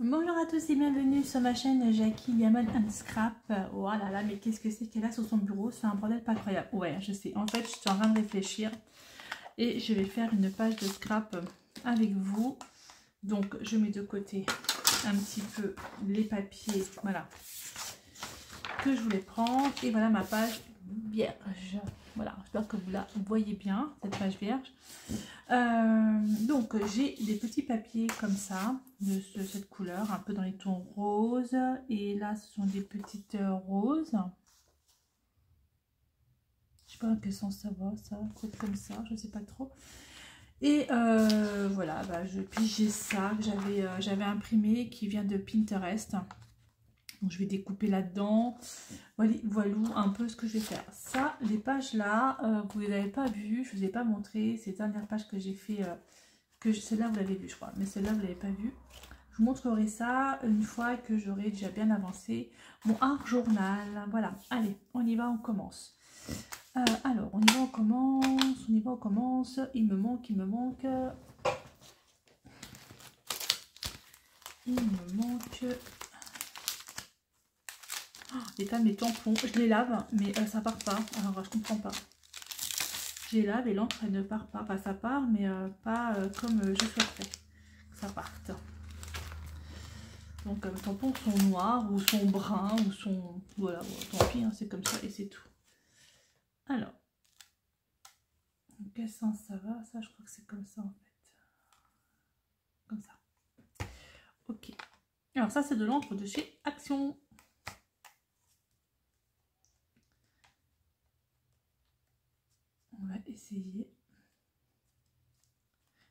Bonjour à tous et bienvenue sur ma chaîne Jackie Diamond and Scrap. Oh là là, mais qu'est-ce que c'est qu'elle a sur son bureau? C'est un bordel pas croyable. Ouais, je sais. En fait, je suis en train de réfléchir et je vais faire une page de scrap avec vous. Donc, je mets de côté un petit peu les papiers, voilà, que je voulais prendre. Et voilà ma page vierge. Voilà, j'espère que vous la voyez bien, cette page vierge. Donc j'ai des petits papiers comme ça, de cette couleur, un peu dans les tons roses. Et là, ce sont des petites roses. Je sais pas dans quel sens ça va, ça, peut-être comme ça, je sais pas trop. Et voilà, bah, puis j'ai ça que j'avais imprimé, qui vient de Pinterest. Donc je vais découper là-dedans. Voilà un peu ce que je vais faire. Ça, les pages là, vous ne les avez pas vues, je ne vous ai pas montré. C'est la dernière page que j'ai fait, celle-là vous l'avez vue je crois, mais celle-là vous ne l'avez pas vue. Je vous montrerai ça une fois que j'aurai déjà bien avancé mon art journal. Voilà, allez, on y va, on commence. Alors, on y va, on commence. Il me manque. L'état de mes tampons, je les lave, mais ça part pas. Alors je comprends pas. Je les lave et l'encre elle ne part pas. Enfin ça part, mais pas comme je souhaiterais que ça parte. Donc mes tampons sont noirs ou sont bruns ou sont... Voilà, tant pis, hein, c'est comme ça et c'est tout. Alors, dans quel sens ça va? Ça je crois que c'est comme ça en fait. Comme ça. Ok. Alors ça c'est de l'encre de chez Action. On va essayer.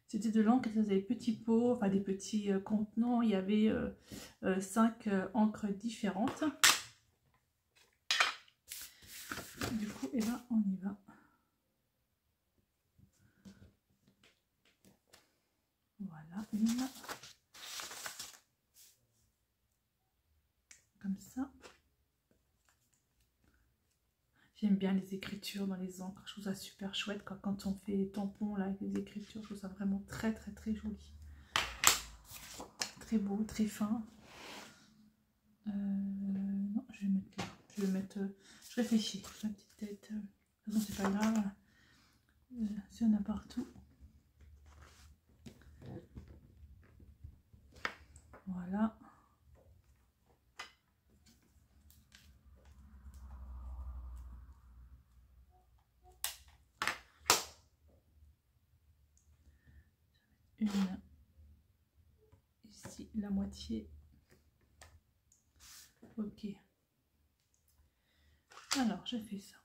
C'était de l'encre, ça faisait des petits pots, enfin des petits contenants. Il y avait 5 encres différentes. Du coup, et ben, on y va. Voilà, une. Comme ça. J'aime bien les écritures dans les encres. Je trouve ça super chouette quand on fait les tampons là avec les écritures. Je trouve ça vraiment très joli. Très beau, très fin. Non, je vais mettre là. Je vais mettre. Je réfléchis. La petite tête. De toute façon, c'est pas grave. Si on a partout. Voilà. Une. Ici, la moitié. Ok. Alors, je fais ça.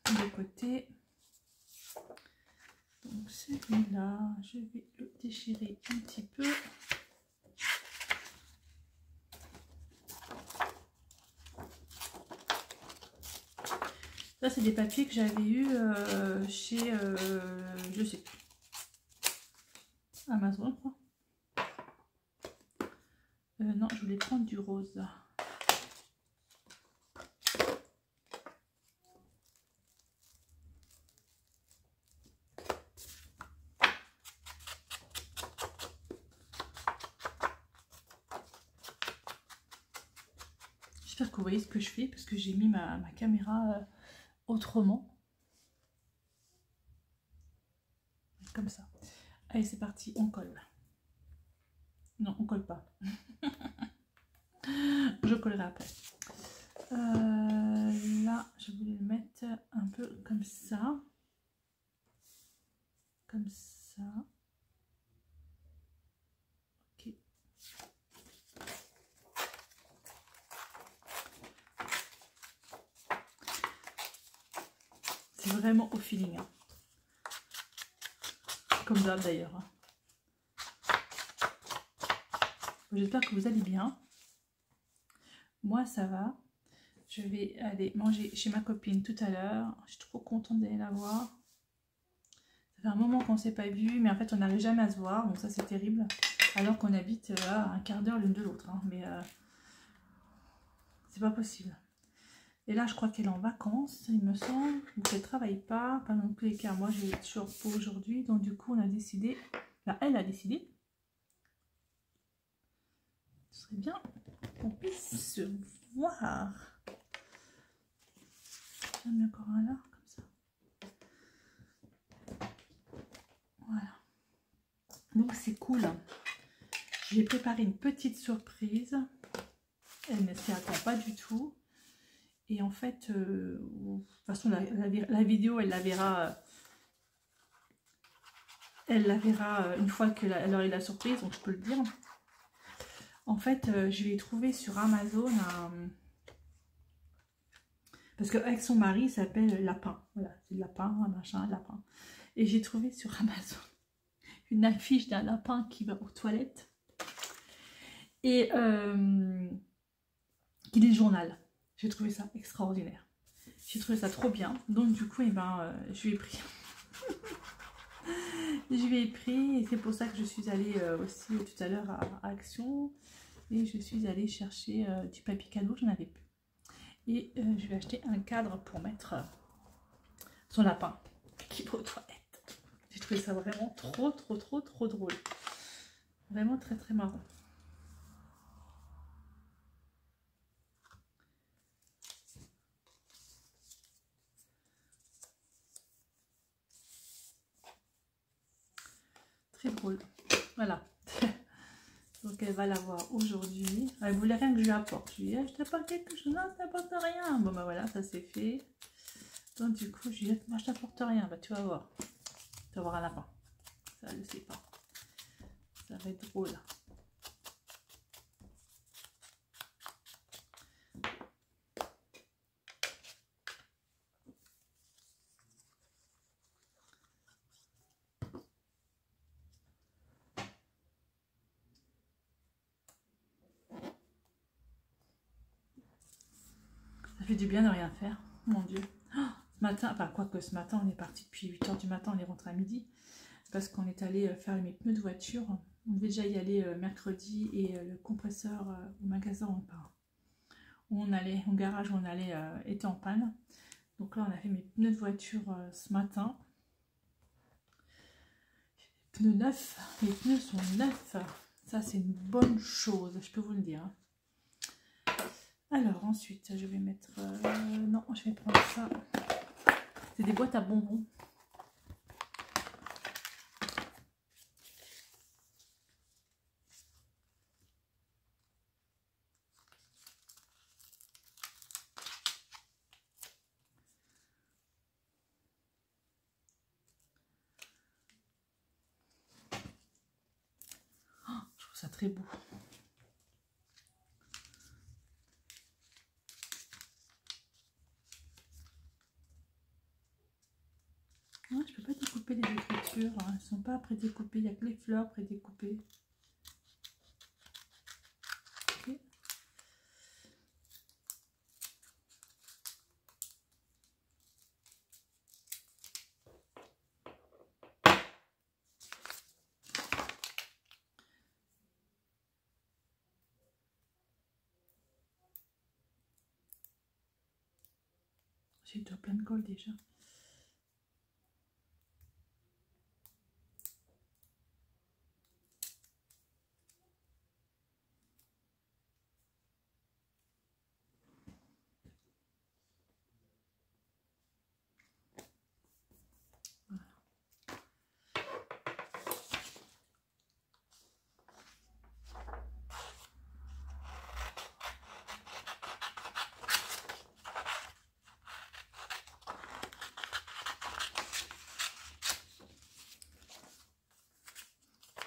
De côté. Donc, celui-là, je vais le déchirer un petit peu. Ça, c'est des papiers que j'avais eu chez, je sais plus, Amazon, je crois. Non, je voulais prendre du rose. J'espère que vous voyez ce que je fais, parce que j'ai mis ma caméra autrement. Comme ça. Allez, c'est parti, on colle. Non, on colle pas. Je collerai après. Là, je voulais le mettre un peu comme ça. Comme ça. Ok. C'est vraiment au feeling. Hein. Comme d'hab d'ailleurs. Hein. J'espère que vous allez bien. Moi, ça va. Je vais aller manger chez ma copine tout à l'heure. Je suis trop contente d'aller la voir. Ça fait un moment qu'on ne s'est pas vu, mais en fait, on n'arrive jamais à se voir. Donc ça, c'est terrible. Alors qu'on habite à un quart d'heure l'une de l'autre. Hein. Mais c'est pas possible. Et là, je crois qu'elle est en vacances, il me semble, donc elle ne travaille pas. Enfin, dans tous les cas, moi, je vais être short pour aujourd'hui. Donc, du coup, on a décidé, là, elle a décidé, ce serait bien qu'on puisse se voir. J'en ai encore un là, comme ça. Voilà. Donc, c'est cool. J'ai préparé une petite surprise. Elle ne s'y attend pas du tout. Et en fait, de toute façon, la vidéo, elle la verra une fois qu'elle aura eu la surprise, donc je peux le dire. En fait, je l'ai trouvé sur Amazon, parce qu'avec son mari, il s'appelle Lapin. Voilà, c'est Lapin, machin, Lapin. Et j'ai trouvé sur Amazon une affiche d'un lapin qui va aux toilettes. Et qui lit le journal. J'ai trouvé ça extraordinaire. J'ai trouvé ça trop bien. Donc du coup, eh ben, je lui ai pris. Je lui ai pris et c'est pour ça que je suis allée aussi tout à l'heure à Action. Et je suis allée chercher du papier cadeau, j'en avais plus. Et je vais acheter un cadre pour mettre son lapin qui va aux toilettes. J'ai trouvé ça vraiment trop drôle. Vraiment très marrant. Très drôle. Voilà. Donc elle va l'avoir aujourd'hui. Elle voulait rien que je lui apporte. Je lui ai dit, je t'apporte quelque chose. Non, ça n'apporte rien. Bon bah voilà, ça c'est fait. Donc du coup, je lui ai dit, moi je t'apporte rien. Bah tu vas voir. Tu vas voir un lapin. Ça, elle ne sait pas. Ça va être drôle. Ça fait du bien de rien faire. Mon Dieu. Oh, ce matin, enfin quoique ce matin, on est parti depuis 8 h du matin, on est rentré à midi. Parce qu'on est allé faire mes pneus de voiture. On devait déjà y aller mercredi et le compresseur au magasin où on allait, au garage où on allait, était en panne. Donc là, on a fait mes pneus de voiture ce matin. Pneus neufs, les pneus sont neufs. Ça, c'est une bonne chose, je peux vous le dire. Alors, ensuite, je vais mettre... non, je vais prendre ça. C'est des boîtes à bonbons. Oh, je trouve ça très beau. Ouais, je peux pas découper les écritures, hein. Elles ne sont pas pré-découpées, il n'y a que les fleurs pré-découpées. Okay. J'ai tout plein de colle déjà.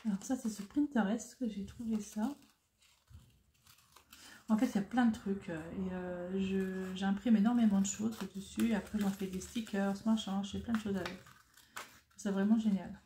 Alors ça c'est sur Pinterest que j'ai trouvé ça. En fait il y a plein de trucs et j'imprime énormément de choses dessus et après j'en fais des stickers, machin, je fais plein de choses avec. C'est vraiment génial.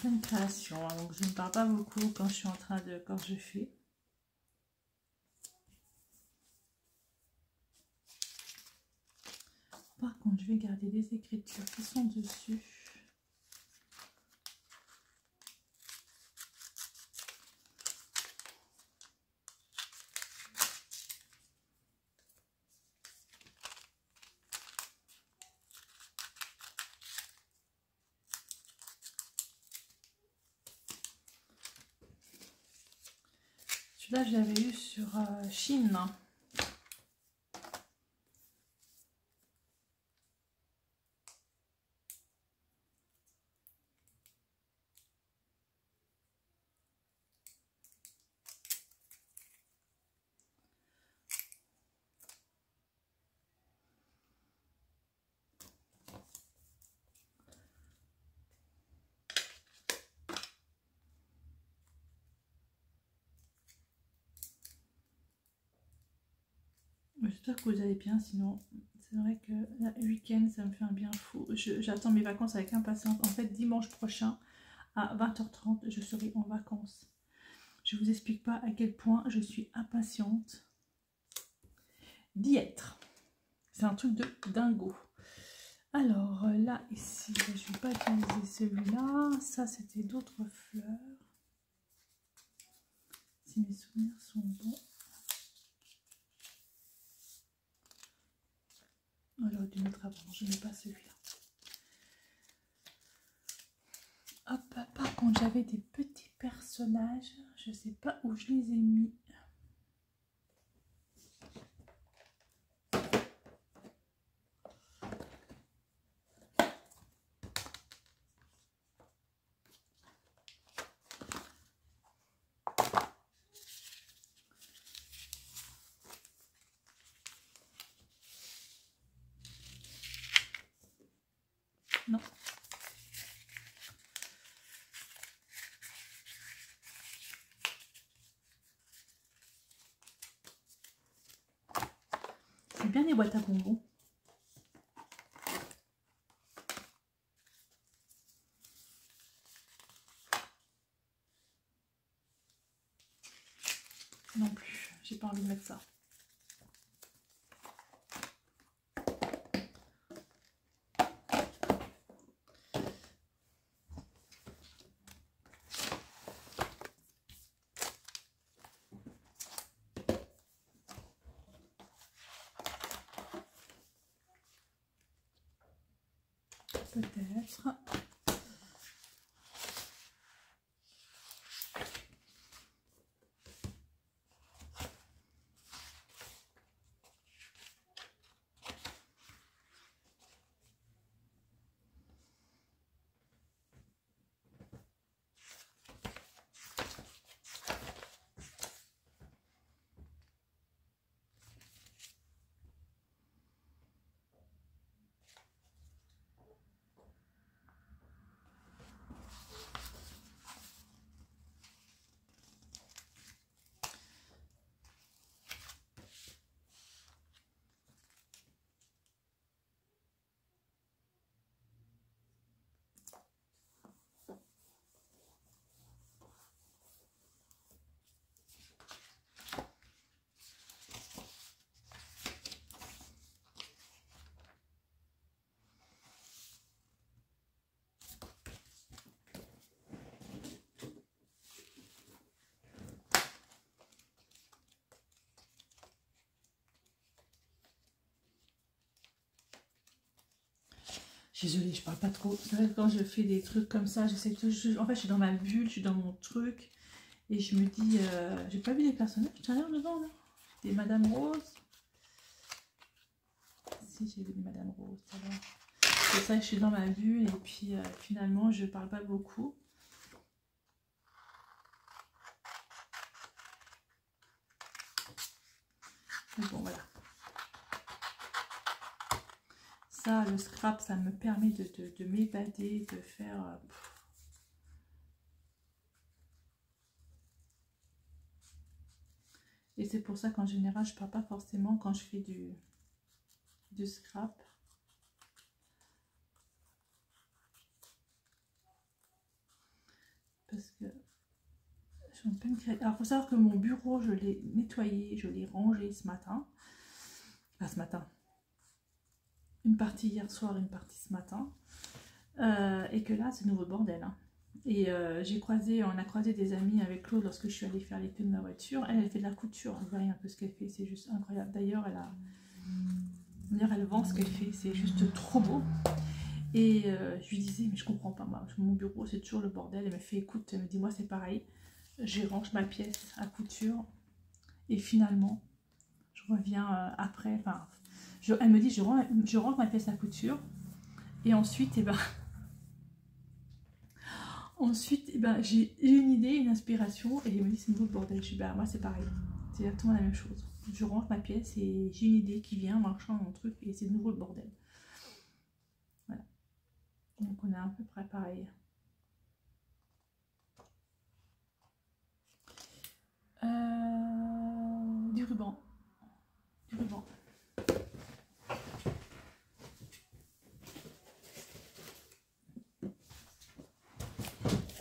pleine création, hein, donc je ne parle pas beaucoup quand je suis en train de... quand je fais. Par contre, je vais garder les écritures qui sont dessus. Celui-là, je l'avais eu sur Chine. J'espère que vous allez bien, sinon c'est vrai que le week-end ça me fait un bien fou. J'attends mes vacances avec impatience. En fait, dimanche prochain à 20h30 je serai en vacances. Je vous explique pas à quel point je suis impatiente d'y être. C'est un truc de dingo. Alors là, ici, je ne vais pas utiliser celui-là. Ça, c'était d'autres fleurs. Si mes souvenirs sont bons. Alors, du mettre avant, je n'ai pas celui-là. Hop, par contre, j'avais des petits personnages. Je ne sais pas où je les ai mis. Non. C'est bien les boîtes à bonbons. Non plus, j'ai pas envie de mettre ça. Peut-être. Désolée, je parle pas trop. C'est vrai que quand je fais des trucs comme ça, j'essaie toujours... En fait, je suis dans ma bulle, je suis dans mon truc. Et je me dis... j'ai pas vu les personnages tout à l'heure dedans, là. Des Madame Rose. Si, j'ai vu Madame Rose tout à l'heure. C'est ça, je suis dans ma bulle. Et puis, finalement, je parle pas beaucoup. Mais bon, voilà. Ça, le scrap, ça me permet de m'évader, de faire... Et c'est pour ça qu'en général, je ne parle pas forcément quand je fais du scrap. parce que je suis en pleine créativité. Alors, il faut savoir que mon bureau, je l'ai nettoyé, je l'ai rangé ce matin. Enfin, ce matin. Une partie hier soir, une partie ce matin. Et que là, c'est nouveau bordel. Hein. Et on a croisé des amis avec Claude lorsque je suis allée faire les pneus de ma voiture. Elle fait de la couture. Vous voyez un peu ce qu'elle fait, c'est juste incroyable. D'ailleurs, elle vend ce qu'elle fait, c'est juste trop beau. Et je lui disais, mais je comprends pas, moi, mon bureau, c'est toujours le bordel. Elle me fait, écoute, elle me dit, moi, c'est pareil. Je range ma pièce à couture. Et finalement, je reviens après. Enfin, elle me dit, je range ma pièce à couture. Et ensuite, ensuite, j'ai une idée, une inspiration, et il me dit c'est nouveau bordel. Je dis bah moi c'est pareil, c'est exactement la même chose. Je rentre ma pièce et j'ai une idée qui vient, marchant mon truc, et c'est de nouveau le bordel. Voilà. Donc on est à peu près pareil. Du ruban. Du ruban.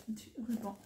Du ruban.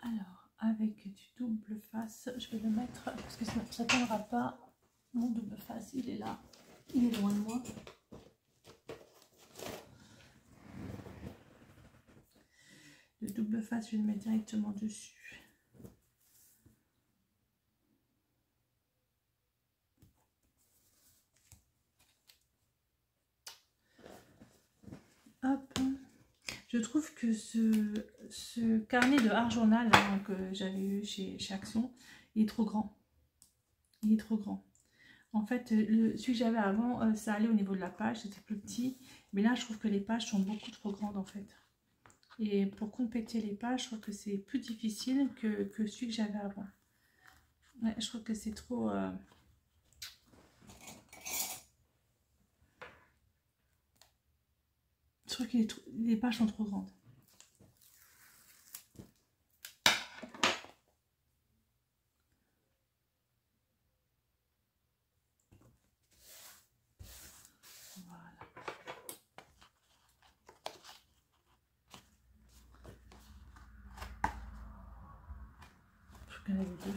Alors, avec du double face, je vais le mettre, parce que sinon ça ne tiendra pas. Mon double face, il est là. Il est loin de moi. Le double face, je vais le mettre directement dessus. Hop. Je trouve que ce carnet de art journal hein, que j'avais eu chez Action, il est trop grand. Il est trop grand. En fait, celui que j'avais avant, ça allait au niveau de la page, c'était plus petit. Mais là, je trouve que les pages sont beaucoup trop grandes en fait. Et pour compléter les pages, je trouve que c'est plus difficile que celui que j'avais avant. Ouais, je trouve que c'est trop... Je trouve que les pages sont trop grandes. Il y en avait deux.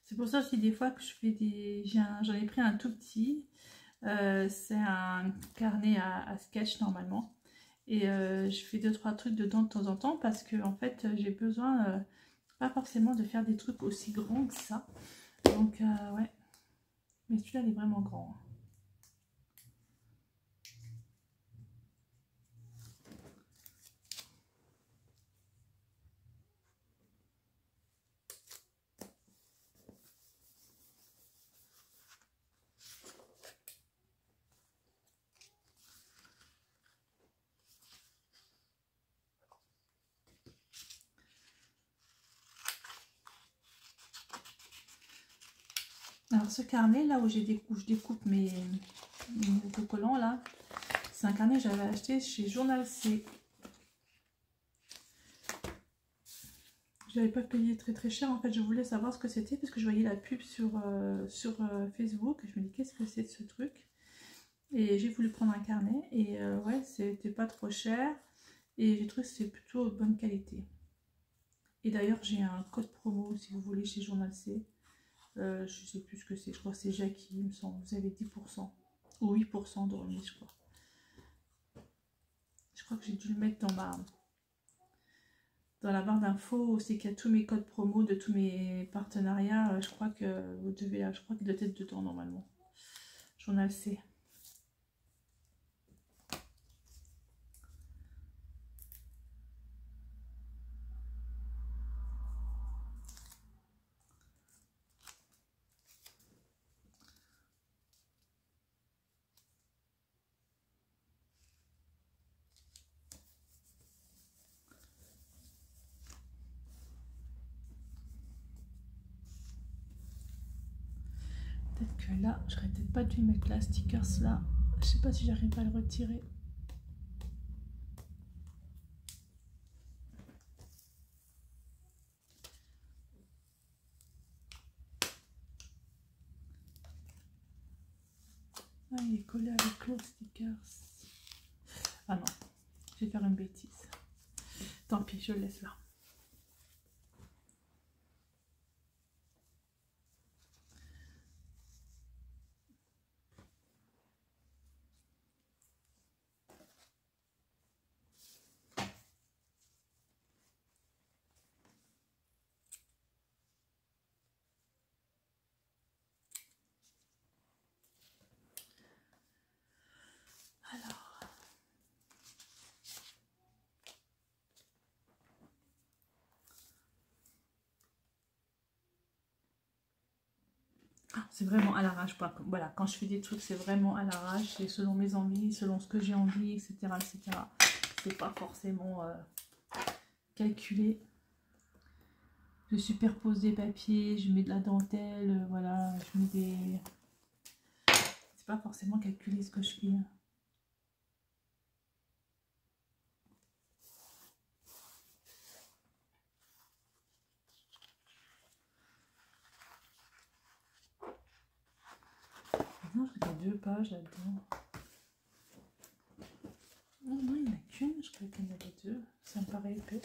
C'est pour ça aussi des fois que je fais des... J'en ai pris un tout petit. C'est un carnet à sketch normalement. Et je fais 2-3 trucs dedans de temps en temps parce que en fait j'ai besoin pas forcément de faire des trucs aussi grands que ça. Donc ouais. Mais celui-là il est vraiment grand. Alors ce carnet là où je découpe mes autocollants là, c'est un carnet que j'avais acheté chez Journal C. Je n'avais pas payé très cher, en fait je voulais savoir ce que c'était parce que je voyais la pub sur Facebook. Je me dis qu'est-ce que c'est de ce truc. Et j'ai voulu prendre un carnet et ouais c'était pas trop cher et j'ai trouvé que c'était plutôt de bonne qualité. Et d'ailleurs, j'ai un code promo si vous voulez chez Journal C. Je sais plus ce que c'est. Je crois que c'est Jackie, il me semble. Vous avez 10% ou 8% de remise, je crois. Je crois que j'ai dû le mettre dans la barre d'infos. C'est qu'il y a tous mes codes promo de tous mes partenariats. Je crois que vous devez, je crois qu'il doit être dedans normalement. Journal C. Peut-être que là, j'aurais peut-être pas dû mettre la stickers là. Je sais pas si j'arrive à le retirer. Ah, il est collé avec l'autre stickers. Ah non, je vais faire une bêtise. Tant pis, je le laisse là. Alors, c'est vraiment à l'arrache. Voilà, quand je fais des trucs, c'est vraiment à l'arrache. C'est selon mes envies, selon ce que j'ai envie, etc. etc. C'est pas forcément calculé. Je superpose des papiers, je mets de la dentelle, voilà, je mets des... C'est pas forcément calculé ce que je fais. Non, je crois qu'il y a 2 pages là-dedans. Non, non, il n'y en a qu'une, je crois qu'il y en avait 2. Ça me paraît épais.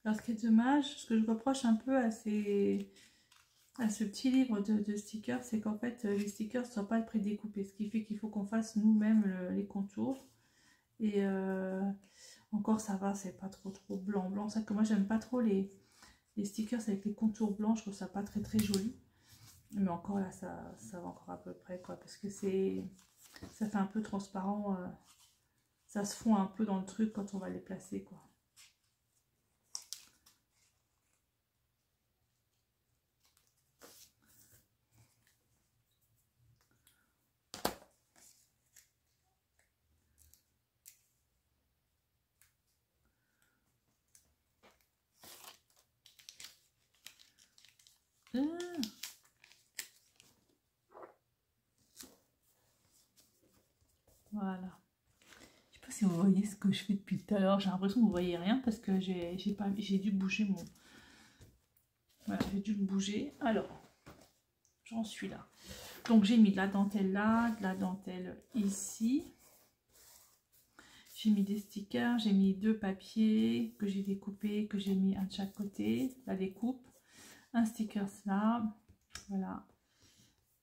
Alors, ce qui est dommage, ce que je reproche un peu à ce petit livre de stickers, c'est qu'en fait, les stickers ne sont pas prédécoupés. Ce qui fait qu'il faut qu'on fasse nous-mêmes les contours. Et encore, ça va, c'est pas trop blanc. C'est que moi, j'aime pas trop les stickers avec les contours blancs. Je trouve ça pas très joli. Mais encore là, ça va encore à peu près, quoi. Parce que ça fait un peu transparent. Ça se fond un peu dans le truc quand on va les placer, quoi. Voilà. Je sais pas si vous voyez ce que je fais depuis tout à l'heure. J'ai l'impression que vous voyez rien parce que j'ai dû bouger mon... Voilà, j'ai dû le bouger. Alors, j'en suis là. Donc j'ai mis de la dentelle là, de la dentelle ici. J'ai mis des stickers, j'ai mis 2 papiers que j'ai découpés, que j'ai mis un de chaque côté, la découpe. Un sticker là, voilà.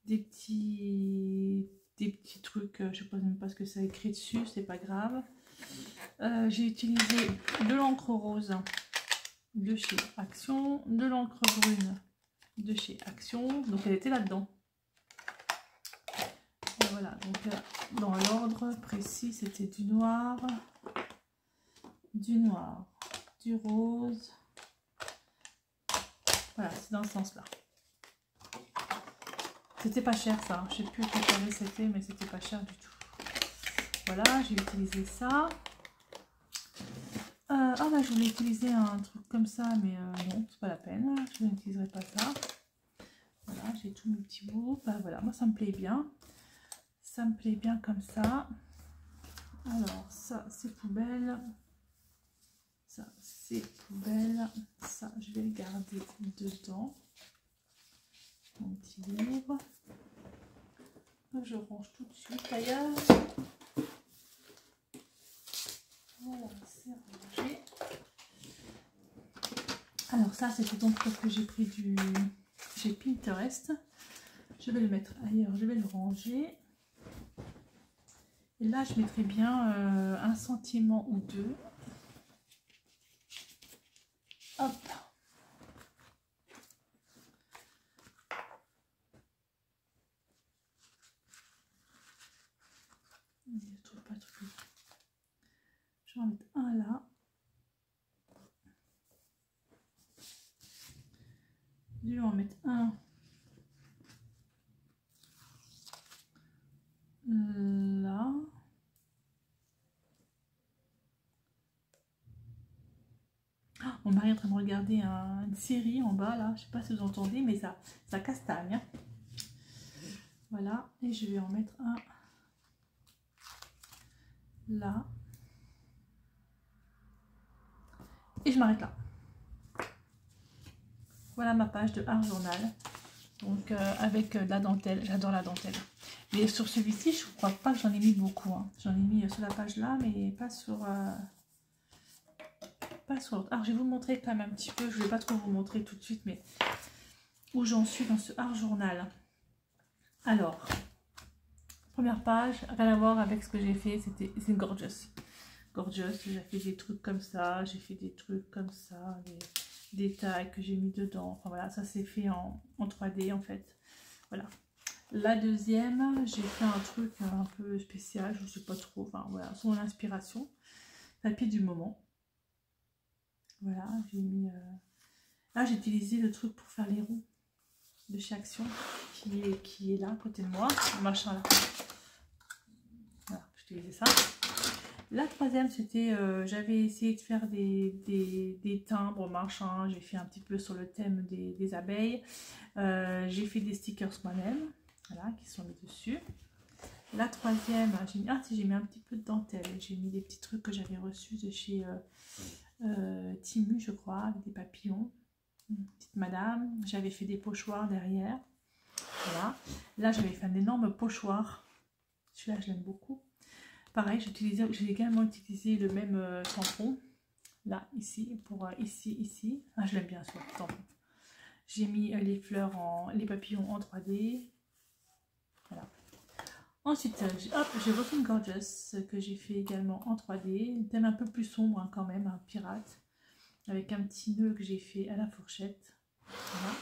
Des petits trucs, je sais pas même pas ce que ça écrit dessus, c'est pas grave. J'ai utilisé de l'encre rose de chez Action, de l'encre brune de chez Action, donc elle était là-dedans. Voilà, donc dans l'ordre précis, c'était du noir, du rose. Voilà, c'est dans ce sens-là. C'était pas cher ça, je sais plus quel tarif c'était, mais c'était pas cher du tout. Voilà, j'ai utilisé ça. Ah bah je voulais utiliser un truc comme ça, mais non, c'est pas la peine, je n'utiliserai pas ça. Voilà, j'ai tous mes petits bouts. Bah voilà, moi ça me plaît bien. Ça me plaît bien comme ça. Alors, ça c'est poubelle. Ça c'est poubelle. Ça, je vais le garder dedans. Mon petit livre. Je range tout de suite d'ailleurs. Voilà, c'est rangé. Alors ça, c'était donc parce que j'ai pris chez Pinterest. Je vais le mettre ailleurs, je vais le ranger. Et là, je mettrai bien un sentiment ou deux. Hop. Je trouve pas trop. Je vais en mettre un là. Je vais en mettre un là. Mon mari est en train de regarder une série en bas là. Je sais pas si vous entendez, mais ça castagne. Hein. Voilà. Et je vais en mettre un là. Et je m'arrête là. Voilà ma page de art journal. Donc avec de la dentelle. J'adore la dentelle. Mais sur celui-ci, je ne crois pas que j'en ai mis beaucoup. Hein. J'en ai mis sur la page là, mais pas sur... Alors, je vais vous montrer quand même un petit peu. Je ne vais pas trop vous montrer tout de suite, mais où j'en suis dans ce art journal. Alors, première page, rien à voir avec ce que j'ai fait. C'est Gorgeous. Gorgeous, j'ai fait des trucs comme ça. J'ai fait des trucs comme ça. Des tags que j'ai mis dedans. Enfin voilà, ça c'est fait en 3D en fait. Voilà. La deuxième, j'ai fait un truc un peu spécial, je ne sais pas trop, enfin voilà, son inspiration. Papier du moment. Voilà, j'ai mis... Là, j'ai utilisé le truc pour faire les roues de chez Action, qui est là, à côté de moi, le machin là. Voilà, j'ai utilisé ça. La troisième, c'était, j'avais essayé de faire des timbres, machin, j'ai fait un petit peu sur le thème des abeilles. J'ai fait des stickers moi-même. Voilà, qui sont mis dessus. La troisième, j'ai mis un petit peu de dentelle. J'ai mis des petits trucs que j'avais reçus de chez Timu, je crois, avec des papillons. Une petite madame. J'avais fait des pochoirs derrière. Voilà. Là, j'avais fait un énorme pochoir. Celui-là, je l'aime beaucoup. Pareil, j'ai également utilisé le même tampon. Là, ici, pour ici. Ah, je l'aime bien, ce tampon. J'ai mis les fleurs, les papillons en 3D. Voilà. Ensuite, j'ai refait une Gorgeous que j'ai fait également en 3D. Un thème un peu plus sombre hein, quand même, un pirate. Avec un petit nœud que j'ai fait à la fourchette. Voilà.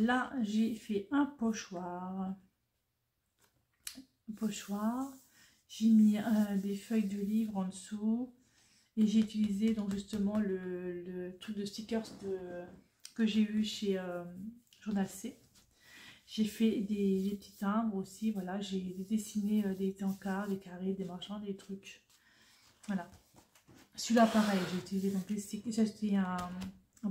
Là, j'ai fait un pochoir. J'ai mis des feuilles de livre en dessous. Et j'ai utilisé donc justement le truc de stickers que j'ai eu chez Journal C. J'ai fait des petits timbres aussi, voilà, j'ai dessiné des encarts, des carrés, des machins, des trucs. Voilà. Celui-là, pareil, j'ai utilisé donc j'ai acheté un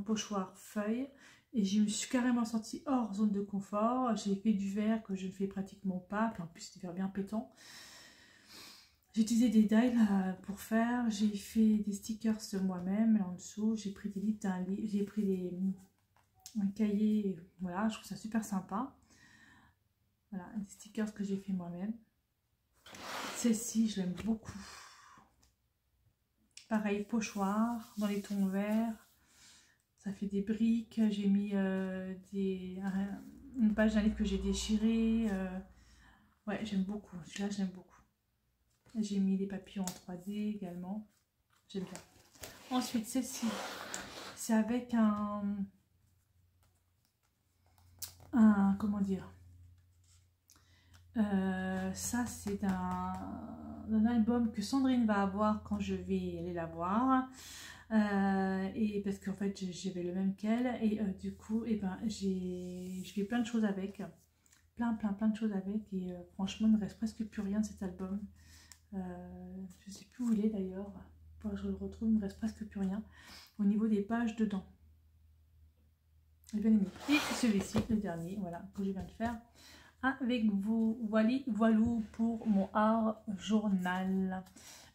pochoir feuille et je me suis carrément sortie hors zone de confort. J'ai fait du verre que je ne fais pratiquement pas, puis en plus c'est du verre bien pétant. J'ai utilisé des dies pour faire, j'ai fait des stickers moi-même, là en dessous, j'ai pris des livres, j'ai pris un cahier, voilà, je trouve ça super sympa. Voilà, des stickers que j'ai fait moi-même. Celle-ci, je l'aime beaucoup. Pareil, pochoir, dans les tons verts. Ça fait des briques. J'ai mis une page d'un livre que j'ai déchiré. Ouais, j'aime beaucoup. Celui-là, j'aime beaucoup. J'ai mis des papillons en 3D également. J'aime bien. Ensuite, celle-ci, c'est avec comment dire, Ça, c'est un album que Sandrine va avoir quand je vais aller la voir. Et parce qu'en fait, j'avais le même qu'elle. Et du coup, je fais plein de choses avec. Plein de choses avec. Et franchement, il ne reste presque plus rien de cet album. Je ne sais plus où il est d'ailleurs. Je le retrouve, il ne me reste presque plus rien. Au niveau des pages dedans. J'ai bien aimé. Et celui-ci, le dernier, voilà, que je viens de faire. Avec vous, voilou pour mon art journal.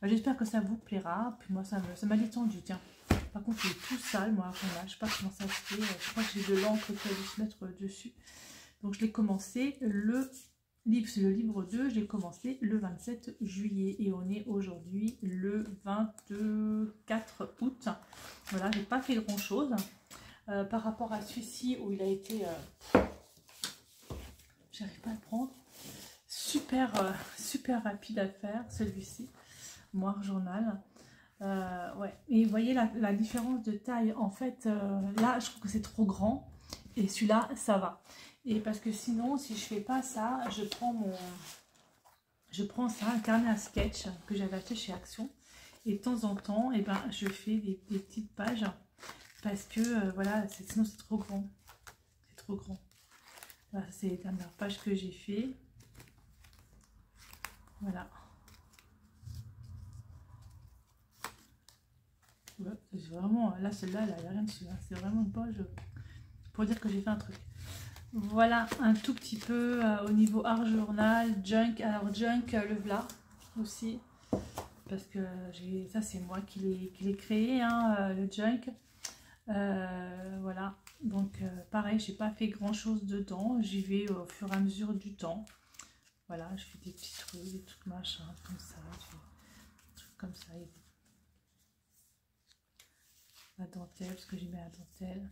J'espère que ça vous plaira. Puis moi, ça m'a détendu. Tiens, par contre, il est tout sale, moi, journal. Je sais pas comment ça se fait. Je crois que j'ai de l'encre qui a dû se mettre dessus. Donc, je l'ai commencé c'est le livre 2. Je l'ai commencé le 27 juillet. Et on est aujourd'hui le 24 août. Voilà, j'ai pas fait grand chose. Par rapport à celui-ci où il a été... j'arrive pas à le prendre. Super rapide à faire, celui-ci. Moire journal. Ouais. Et vous voyez la différence de taille. En fait, là, je trouve que c'est trop grand. Et celui-là, ça va. Et parce que sinon, si je fais pas ça, je prends ça, un carnet à sketch que j'avais acheté chez Action. Et de temps en temps, eh ben, je fais des petites pages. Parce que, voilà, sinon c'est trop grand. C'est trop grand. Voilà, c'est les dernières pages que j'ai fait. Voilà. Ouais, c'est vraiment, là, celle-là, il n'y a rien dessus. Hein. C'est vraiment une page pour dire que j'ai fait un truc. Voilà, un tout petit peu au niveau art journal, junk. Alors, junk, le v'là aussi. Parce que ça, c'est moi qui l'ai créé, hein, le junk. Voilà, donc pareil, j'ai pas fait grand chose dedans, j'y vais au fur et à mesure du temps. Voilà, je fais des petits trucs, des trucs machin, comme ça, des trucs comme ça. La dentelle, parce que j'y mets la dentelle.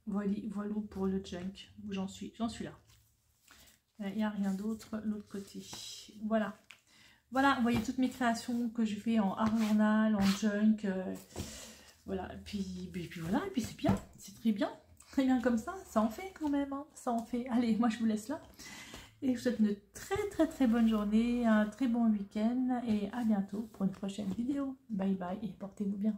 Voilà pour le junk, où j'en suis là. Il n'y a rien d'autre l'autre côté. Voilà. Voilà, vous voyez toutes mes créations que je fais en art journal, en junk. Voilà, et puis voilà, et puis c'est bien, c'est très bien comme ça en fait quand même, hein, ça en fait. Allez, moi je vous laisse là. Et je vous souhaite une très bonne journée, un très bon week-end et à bientôt pour une prochaine vidéo. Bye bye et portez-vous bien.